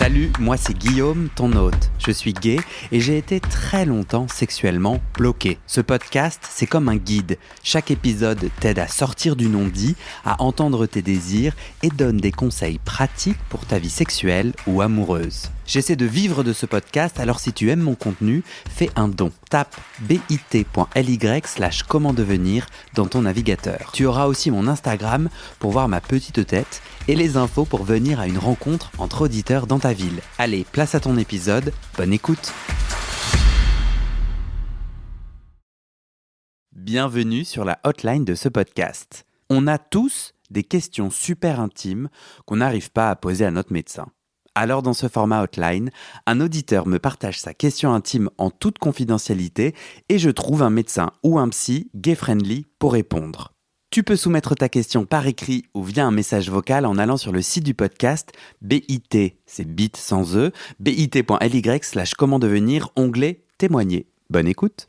Salut, moi c'est Guillaume, ton hôte. Je suis gay et j'ai été très longtemps sexuellement bloqué. Ce podcast, c'est comme un guide. Chaque épisode t'aide à sortir du non-dit, à entendre tes désirs et donne des conseils pratiques pour ta vie sexuelle ou amoureuse. J'essaie de vivre de ce podcast, alors si tu aimes mon contenu, fais un don. Tape bit.ly/comment devenir dans ton navigateur. Tu auras aussi mon Instagram pour voir ma petite tête et les infos pour venir à une rencontre entre auditeurs dans ta ville. Allez, place à ton épisode, bonne écoute. Bienvenue sur la hotline de ce podcast. On a tous des questions super intimes qu'on n'arrive pas à poser à notre médecin. Alors dans ce format hotline, un auditeur me partage sa question intime en toute confidentialité et je trouve un médecin ou un psy gay-friendly pour répondre. Tu peux soumettre ta question par écrit ou via un message vocal en allant sur le site du podcast BIT, c'est bit sans E, bit.ly/comment devenir, onglet témoigner. Bonne écoute.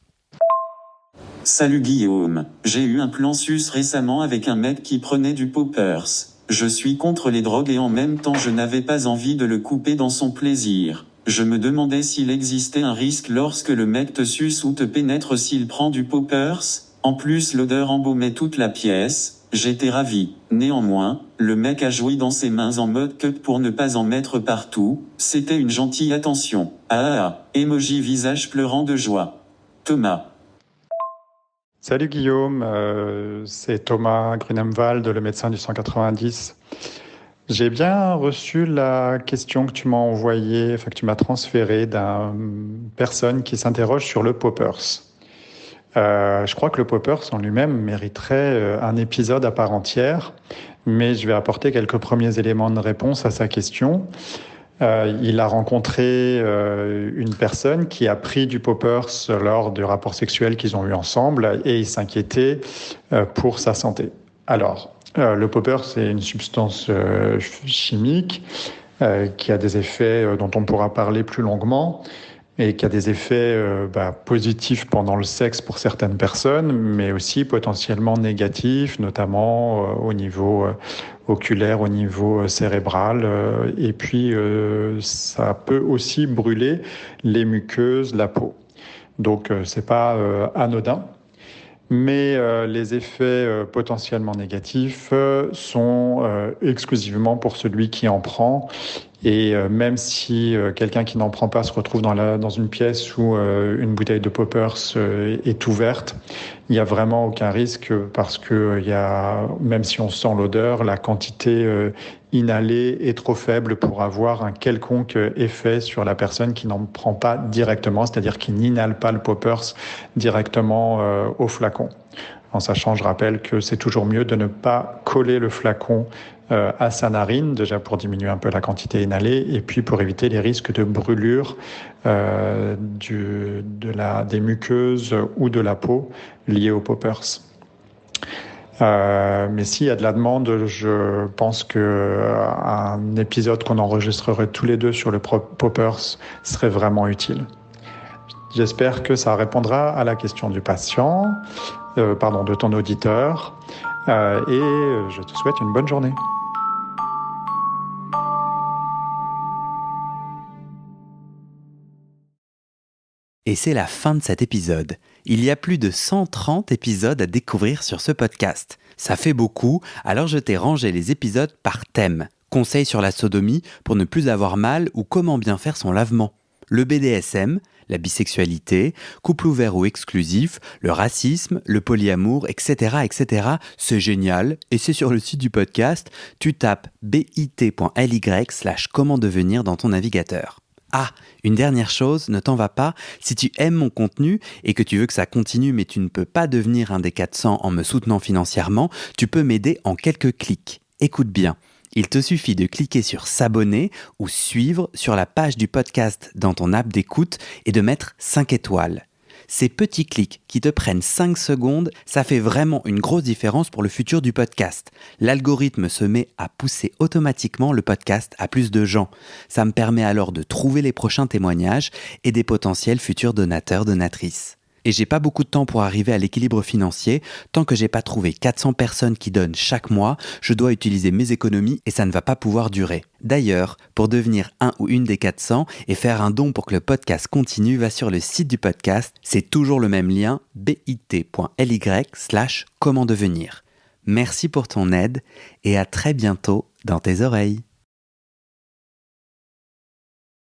Salut Guillaume, j'ai eu un plan sus récemment avec un mec qui prenait du poppers. Je suis contre les drogues et en même temps je n'avais pas envie de le couper dans son plaisir. Je me demandais s'il existait un risque lorsque le mec te suce ou te pénètre s'il prend du poppers. En plus l'odeur embaumait toute la pièce, j'étais ravi. Néanmoins, le mec a joui dans ses mains en mode cut pour ne pas en mettre partout, c'était une gentille attention. Emoji visage pleurant de joie. Thomas. Salut Guillaume, c'est Thomas Grunemwald, le médecin du 190. J'ai bien reçu la question que tu m'as envoyée, que tu m'as transférée d'une personne qui s'interroge sur le poppers. Je crois que le poppers en lui-même mériterait un épisode à part entière, mais je vais apporter quelques premiers éléments de réponse à sa question. Il a rencontré une personne qui a pris du poppers lors du rapport sexuel qu'ils ont eu ensemble et il s'inquiétait pour sa santé. Alors, le poppers, c'est une substance chimique qui a des effets dont on pourra parler plus longuement et qui a des effets positifs pendant le sexe pour certaines personnes, mais aussi potentiellement négatifs, notamment au niveau oculaire, au niveau cérébral. Et puis, ça peut aussi brûler les muqueuses, la peau. Donc, c'est pas anodin. Mais les effets potentiellement négatifs sont exclusivement pour celui qui en prend. Et même si quelqu'un qui n'en prend pas se retrouve dans une pièce où une bouteille de poppers est ouverte, il n'y a vraiment aucun risque parce que même si on sent l'odeur, la quantité inhalée est trop faible pour avoir un quelconque effet sur la personne qui n'en prend pas directement, c'est-à-dire qui n'inhale pas le poppers directement au flacon. En sachant, je rappelle que c'est toujours mieux de ne pas coller le flacon à sa narine, déjà pour diminuer un peu la quantité inhalée, et puis pour éviter les risques de brûlure des muqueuses ou de la peau liées aux poppers. Mais s'il y a de la demande, je pense qu'un épisode qu'on enregistrerait tous les deux sur le poppers serait vraiment utile. J'espère que ça répondra à la question du patient, de ton auditeur, et je te souhaite une bonne journée. Et c'est la fin de cet épisode. Il y a plus de 130 épisodes à découvrir sur ce podcast. Ça fait beaucoup, alors je t'ai rangé les épisodes par thème. Conseils sur la sodomie pour ne plus avoir mal ou comment bien faire son lavement. Le BDSM, la bisexualité, couple ouvert ou exclusif, le racisme, le polyamour, etc., etc. C'est génial et c'est sur le site du podcast. Tu tapes bit.ly/comment devenir dans ton navigateur. Ah, une dernière chose, ne t'en va pas, si tu aimes mon contenu et que tu veux que ça continue mais tu ne peux pas devenir un des 400 en me soutenant financièrement, tu peux m'aider en quelques clics. Écoute bien, il te suffit de cliquer sur s'abonner ou suivre sur la page du podcast dans ton app d'écoute et de mettre 5 étoiles. Ces petits clics qui te prennent 5 secondes, ça fait vraiment une grosse différence pour le futur du podcast. L'algorithme se met à pousser automatiquement le podcast à plus de gens. Ça me permet alors de trouver les prochains témoignages et des potentiels futurs donateurs, donatrices. Et j'ai pas beaucoup de temps pour arriver à l'équilibre financier. Tant que j'ai pas trouvé 400 personnes qui donnent chaque mois, je dois utiliser mes économies et ça ne va pas pouvoir durer. D'ailleurs, pour devenir un ou une des 400 et faire un don pour que le podcast continue, va sur le site du podcast. C'est toujours le même lien, bit.ly/comment devenir. Merci pour ton aide et à très bientôt dans tes oreilles.